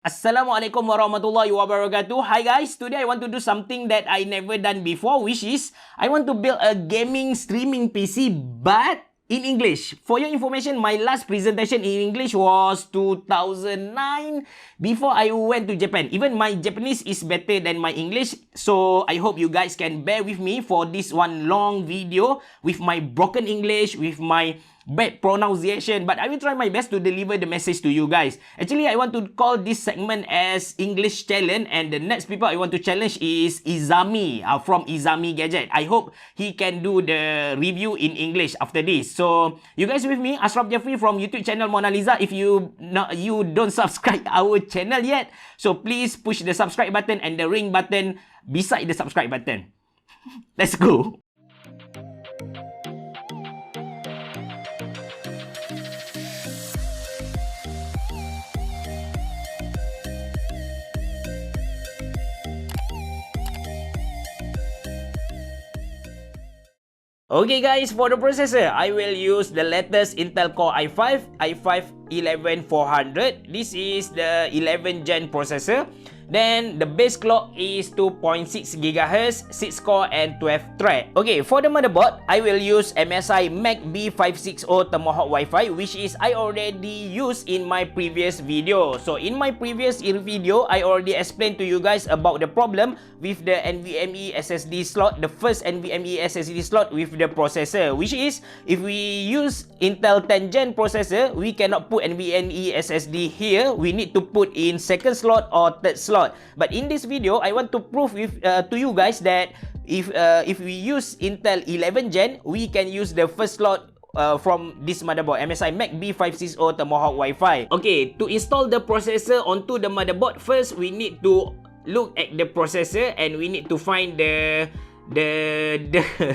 Assalamualaikum warahmatullahi wabarakatuh. Hi guys, today I want to do something that I never done before, which is I want to build a gaming streaming PC but in English. For your information, my last presentation in English was 2009 before I went to Japan. Even my Japanese is better than my English, so I hope you guys can bear with me for this one long video with my broken English, with my bad pronunciation, but I will try my best to deliver the message to you guys. Actually, I want to call this segment as English Challenge, and the next people I want to challenge is Izami from Izami Gadget. I hope he can do the review in English after this. So, you guys with me, Ashraf Jeffrey from YouTube channel Monaliza. If you don't subscribe our channel yet, so please push the subscribe button and the ring button beside the subscribe button. Let's go. Okay guys, for the processor, I will use the latest Intel Core i5, i5-11400. This is the 11th gen processor. Then the base clock is 2.6 GHz, 6 core and 12 thread. Okay, for the motherboard, I will use MSI Mac B560 Tomahawk Wi-Fi, which is I already used in my previous video. So in my previous video, I already explained to you guys about the problem with the NVMe SSD slot, the first NVMe SSD slot with the processor, which is if we use Intel 10th gen processor, we cannot put NVMe SSD here. We need to put in second slot or third slot. But in this video, I want to prove to you guys that if we use Intel 11th gen, we can use the first slot from this motherboard, MSI Mac B560 Tomahawk Wi-Fi. Okay, to install the processor onto the motherboard, first we need to look at the processor and we need to find the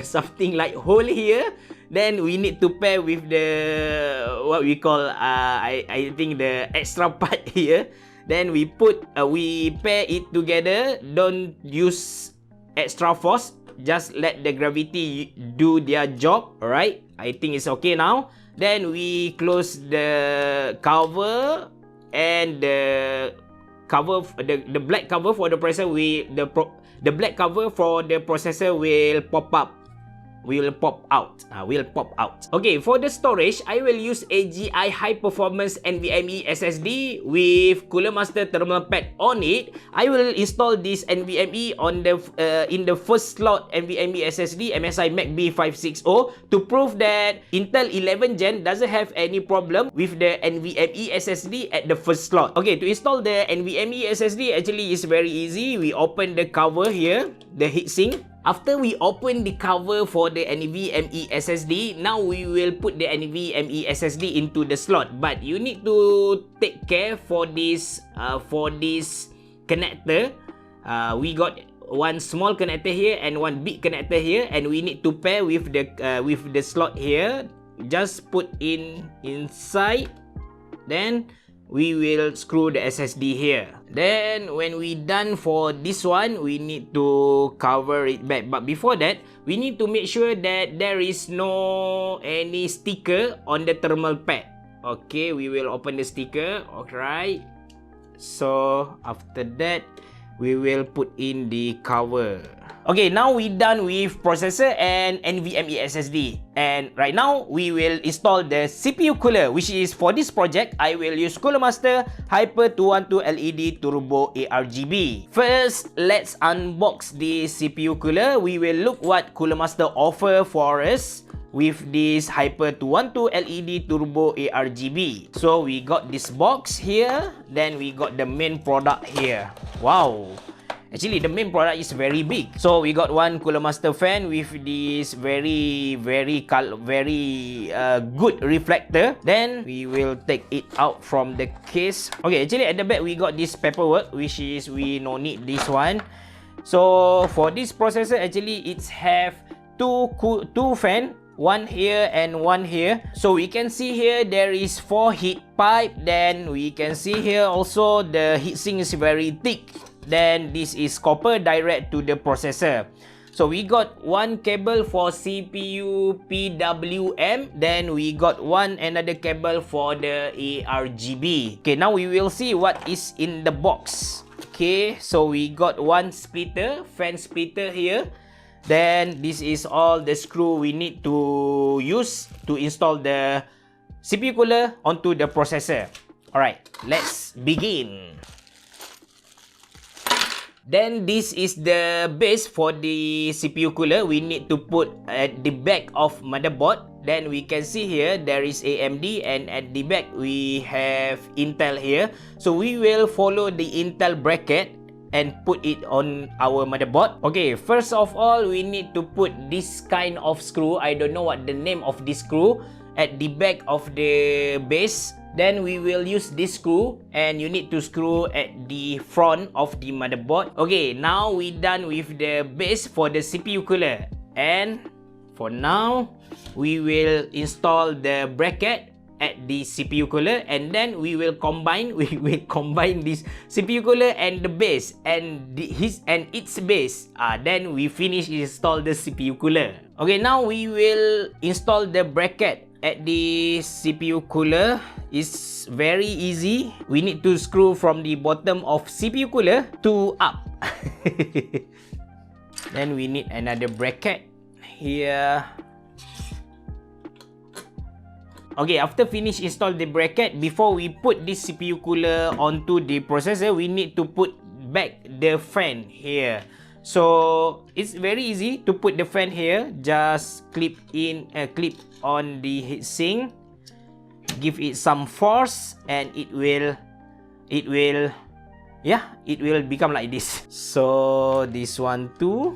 something like hole here. Then we need to pair with the what we call I think the extra part here. Then we pair it together. Don't use extra force. Just let the gravity do their job. Alright, I think it's okay now. Then we close the cover and the cover, the black cover for the processor. The black cover for the processor will pop out. Okay, for the storage, I will use AGI high performance NVMe SSD with Cooler Master thermal pad on it. I will install this NVMe on the in the first slot NVMe SSD MSI Mac B560 to prove that Intel 11th gen doesn't have any problem with the NVMe SSD at the first slot. Okay, to install the NVMe SSD actually is very easy. We open the cover here, the heatsink. After we open the cover for the NVMe SSD, now we will put the NVMe SSD into the slot. But you need to take care for this connector. We got one small connector here and one big connector here, and we need to pair with the slot here. Just put inside. Then we will screw the SSD here. Then when we done for this one, we need to cover it back. But before that, we need to make sure that there is no any sticker on the thermal pad. Okay, we will open the sticker. Alright. So after that, we will put in the cover. Okay, now we done with processor and NVMe SSD. And right now, we will install the CPU cooler, which is for this project, I will use Cooler Master Hyper 212 LED Turbo ARGB. First, let's unbox the CPU cooler. We will look what Cooler Master offer for us with this Hyper 212 LED Turbo ARGB. So we got this box here, then we got the main product here. Wow! Actually, the main product is very big. So we got one Cooler Master fan with this very good reflector. Then we will take it out from the case. Okay, actually at the back we got this paperwork, which is we no need this one. So for this processor, actually it's have two fan. One here and one here. So we can see here there is 4 heat pipe. Then we can see here also the heatsink is very thick. Then this is copper direct to the processor. So we got one cable for CPU PWM, then we got another cable for the ARGB. Okay, now we will see what is in the box. Okay, so we got one splitter, fan splitter here. Then this is all the screw we need to use to install the CPU cooler onto the processor. Alright, let's begin. Then this is the base for the CPU cooler. We need to put at the back of motherboard. Then we can see here there is AMD, and at the back we have Intel here. So we will follow the Intel bracket and put it on our motherboard. Okay, first of all we need to put this kind of screw. I don't know what the name of this screw, at the back of the base. Then we will use this screw, and you need to screw at the front of the motherboard. Okay, now we done with the base for the CPU cooler. And for now, we will install the bracket at the CPU cooler, and then we will combine this CPU cooler and the base and its base. Then we finish install the CPU cooler. Okay, now we will install the bracket at the CPU cooler. Is very easy. We need to screw from the bottom of CPU cooler to up. Then we need another bracket here. Okay, after finish install the bracket, before we put this CPU cooler onto the processor, we need to put back the fan here. So it's very easy to put the fan here. Just clip on the heatsink, give it some force, and it will become like this. So this one too.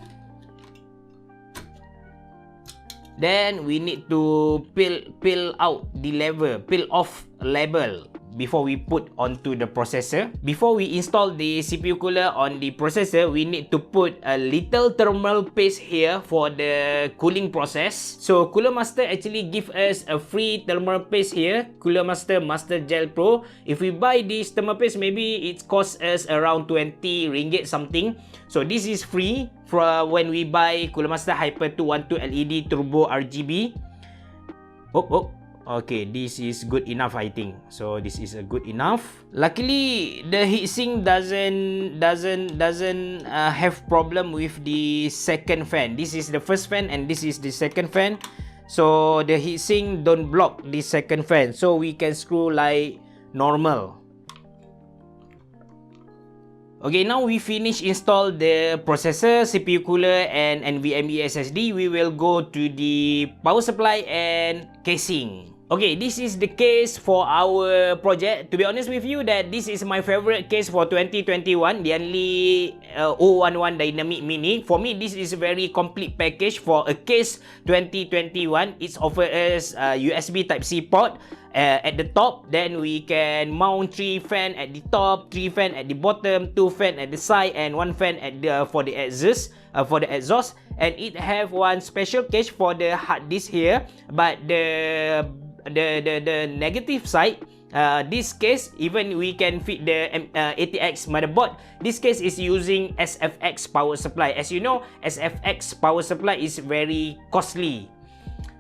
Then we need to peel off label before we put onto the processor. Before we install the CPU cooler on the processor, we need to put a little thermal paste here for the cooling process. So Cooler Master actually give us a free thermal paste here, Cooler Master Master Gel Pro. If we buy this thermal paste, maybe it costs us around 20 ringgit something. So this is free for when we buy Cooler Master Hyper 212 LED Turbo RGB. Okay, this is good enough, I think. So this is a good enough. Luckily, the heatsink doesn't have problem with the second fan. This is the first fan and this is the second fan. So the heatsink don't block the second fan. So we can screw like normal. Okay, now we finish install the processor, CPU cooler, and NVMe SSD. We will go to the power supply and casing. Okay, this is the case for our project. To be honest with you, that this is my favorite case for 2021, Lianli 011 Dynamic Mini. For me, this is a very complete package for a case 2021. It's offer us USB Type-C port at the top. Then we can mount 3 fan at the top, 3 fan at the bottom, 2 fan at the side, and 1 fan at the for the exhaust. And it have one special case for the hard disk here. But the negative side, this case, even we can fit the ATX motherboard, this case is using SFX power supply. As you know, SFX power supply is very costly.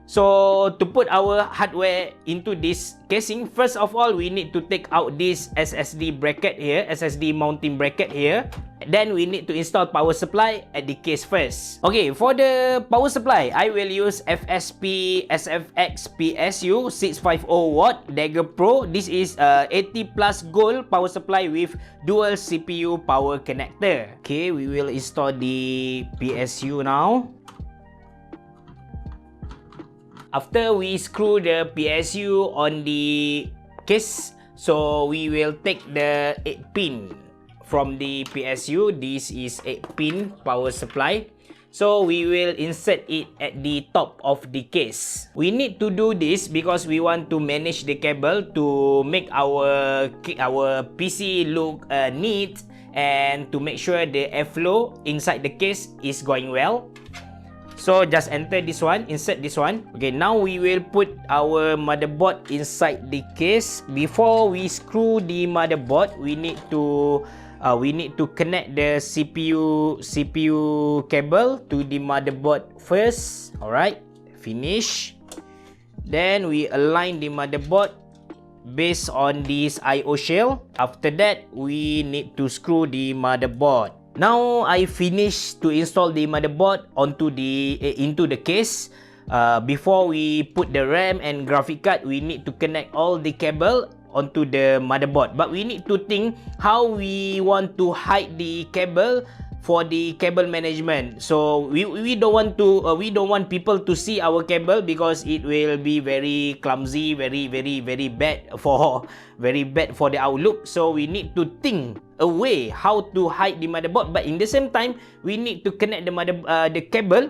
So to put our hardware into this casing, first of all, we need to take out this SSD bracket here, SSD mounting bracket here. Then we need to install power supply at the case first. Okay, for the power supply, I will use FSP SFX PSU 650 watt Dagger Pro. This is 80 plus gold power supply with dual CPU power connector. Okay, we will install the PSU now. After we screw the PSU on the case, so we will take the 8 pin from the PSU. This is 8 pin power supply. So we will insert it at the top of the case. We need to do this because we want to manage the cable to make our PC look neat, and to make sure the airflow inside the case is going well. So just enter this one, insert this one. Okay, now we will put our motherboard inside the case. Before we screw the motherboard, we need to connect the CPU cable to the motherboard first. Alright, finish. Then we align the motherboard based on this I/O shell. After that, we need to screw the motherboard. Now I finished to install the motherboard into the case. Before we put the RAM and graphic card, we need to connect all the cable onto the motherboard. But we need to think how we want to hide the cable for the cable management. So we don't want people to see our cable, because it will be very clumsy, very bad for the outlook. So we need to think a way how to hide the motherboard, but in the same time we need to connect the cable.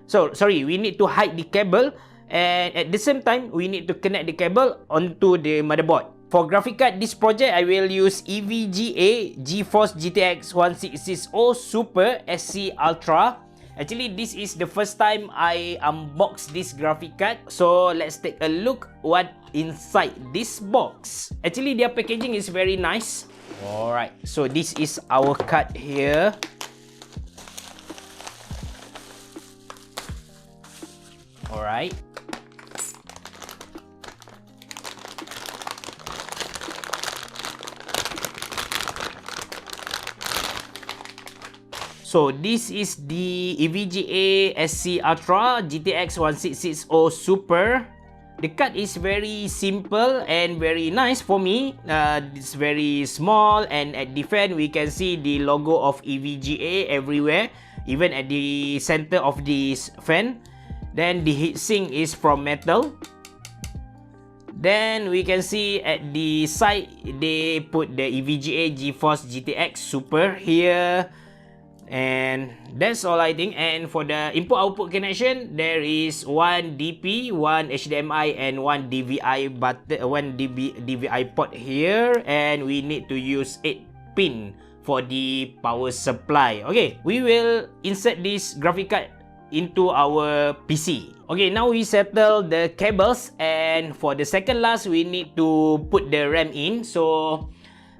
So sorry, we need to hide the cable, and at the same time we need to connect the cable onto the motherboard. For graphic card, this project I will use EVGA GeForce GTX1660 Super SC Ultra. Actually, this is the first time I unbox this graphic card. So let's take a look what inside this box. Actually, their packaging is very nice. Alright, so this is our card here. Alright. So this is the EVGA SC Ultra GTX1660 Super. The card is very simple and very nice for me. It's very small, and at the fan we can see the logo of EVGA everywhere, even at the center of this fan. Then the heatsink is from metal. Then we can see at the side they put the EVGA GeForce GTX Super here. And that's all I think. And for the input-output connection, there is one DP, one HDMI, and one DVI DVI port here. And we need to use 8 pin for the power supply. Okay, we will insert this graphic card into our PC. Okay, now we settle the cables, and for the second last, we need to put the RAM in. So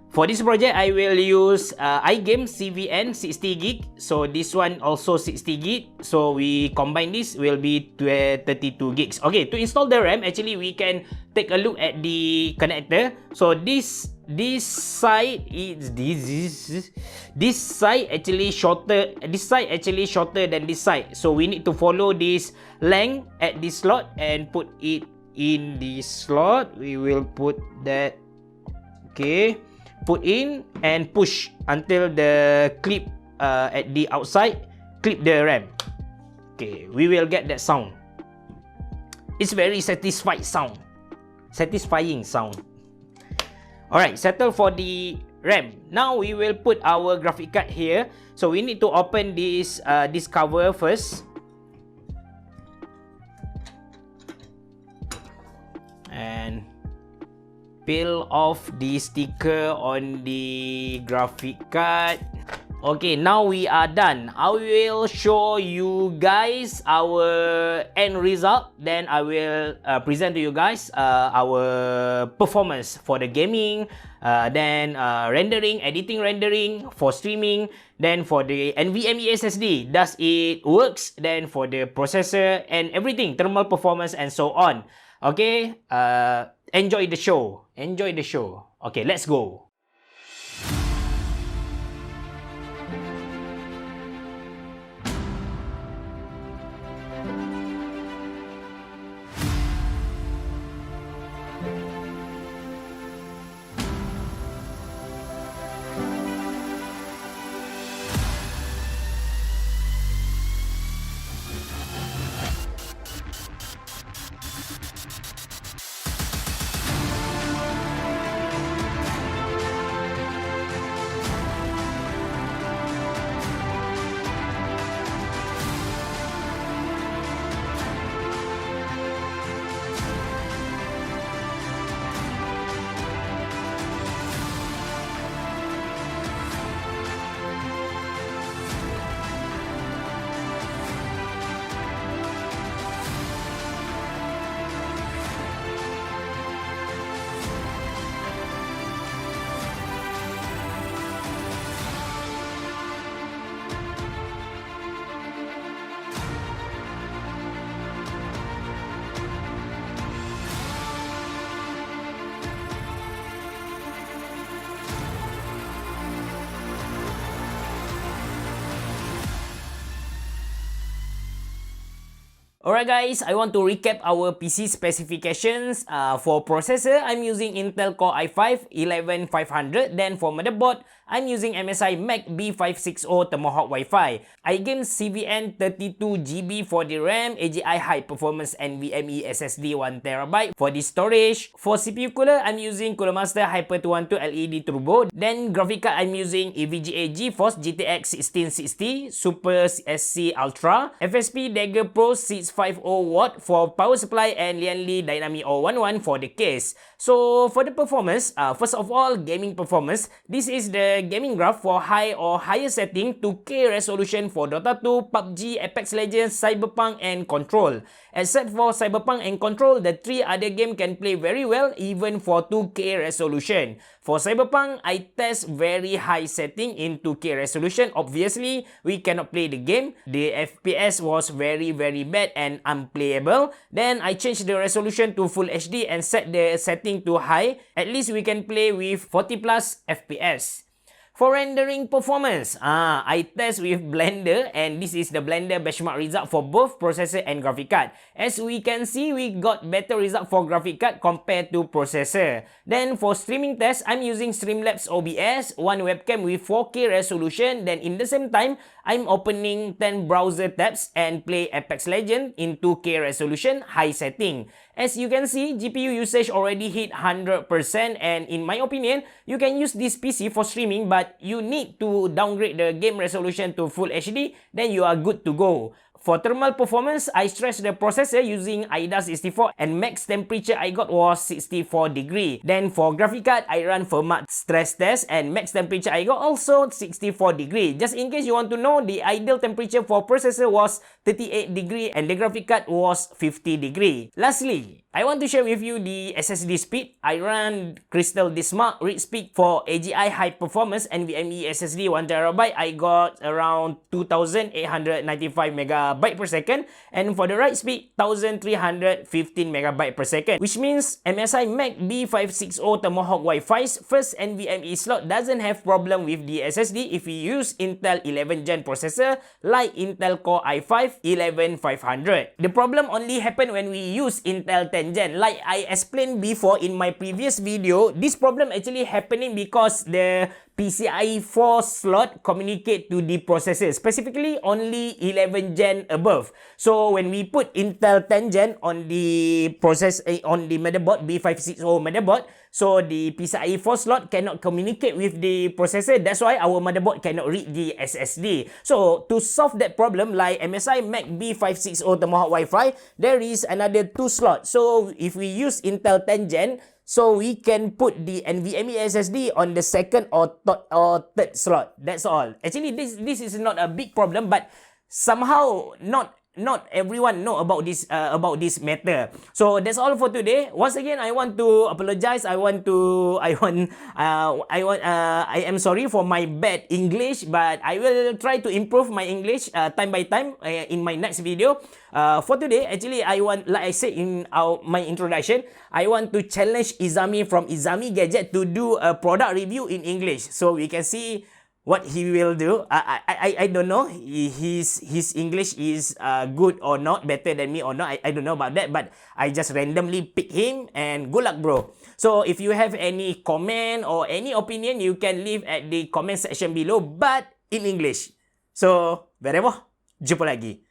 for this project, I will use iGame CVN 60GB. So this one also 60GB. So we combine this, will be 32 gigs. Okay, to install the RAM, actually we can take a look at the connector. So this side is this side actually shorter. This side actually shorter than this side. So we need to follow this length at this slot and put it in this slot. We will put that. Okay. Put in and push until the clip at the outside clip the RAM. Okay, we will get that sound. It's very satisfying sound. Alright, settle for the RAM. Now we will put our graphic card here. So we need to open this cover first. And peel off the sticker on the graphic card. Okay, now we are done. I will show you guys our end result. Then I will present to you guys our performance for the gaming, then rendering, rendering for streaming, then for the NVMe SSD, does it works, then for the processor and everything, thermal performance and so on. Okay, enjoy the show. Okay, let's go. Alright guys, I want to recap our PC specifications. For processor, I'm using Intel Core i5 11500. Then for motherboard, I'm using MSI Mac B560 Tomahawk Wi-Fi. iGame CVN 32GB for the RAM, AGI High Performance NVMe SSD 1TB for the storage. For CPU cooler, I'm using Cooler Master Hyper 212 LED Turbo. Then graphic card, I'm using EVGA GeForce GTX1660 Super SC Ultra, FSP Dagger Pro 650W for power supply, and Lianli Dynamic 011 for the case. So for the performance, first of all, gaming performance. This is the gaming graph for high or higher setting 2K resolution for Dota 2, PUBG, Apex Legends, Cyberpunk, and Control. Except for Cyberpunk and Control, the three other games can play very well even for 2K resolution. For Cyberpunk, I test very high setting in 2K resolution. Obviously, we cannot play the game. The FPS was very bad and unplayable. Then I changed the resolution to Full HD and set the setting to high. At least we can play with 40 plus FPS. For rendering performance, I test with Blender, and this is the Blender benchmark result for both processor and graphic card. As we can see, we got better result for graphic card compared to processor. Then for streaming test, I'm using Streamlabs OBS, one webcam with 4K resolution. Then in the same time, I'm opening 10 browser tabs and play Apex Legends in 2K resolution, high setting. As you can see, GPU usage already hit 100%, and in my opinion, you can use this PC for streaming, but you need to downgrade the game resolution to Full HD, then you are good to go. For thermal performance, I stressed the processor using AIDA 64 and max temperature I got was 64 degree. Then for graphic card, I run Fermat stress test and max temperature I got also 64 degree. Just in case you want to know, the ideal temperature for processor was 38 degree and the graphic card was 50 degree. Lastly, I want to share with you the SSD speed. I run Crystal Dismark read speed for AGI High Performance NVMe SSD 1TB. I got around 2895 MB per second, and for the write speed 1315 MB per second, which means MSI Mac B560 Tomahawk Wi-Fi's first NVMe slot doesn't have problem with the SSD if you use Intel 11th Gen processor like Intel Core i5 11500. The problem only happen when we use Intel 10th Gen. Like I explained before in my previous video, this problem actually happening because the PCIe 4 slot communicate to the processor, specifically only 11 gen above. So when we put Intel 10 gen on the on the motherboard, B560 motherboard, so the PCIe 4 slot cannot communicate with the processor. That's why our motherboard cannot read the SSD. So to solve that problem, like MSI Mac B560 Tomahawk Wi-Fi, there is another 2 slots. So if we use Intel 10 gen, so we can put the NVMe SSD on the second or third slot. That's all. Actually, this is not a big problem, but somehow not everyone know about this matter. So that's all for today. Once again, I want to apologize. I am sorry for my bad English, but I will try to improve my English time by time in my next video. For today, actually, like I said in my introduction, I want to challenge Izami from Izami Gadget to do a product review in English, so we can see what he will do. I don't know his English is good or not, better than me or not. I don't know about that, but I just randomly pick him, and good luck, bro. So if you have any comment or any opinion, you can leave at the comment section below, but in English. So, wherever, jumpa lagi.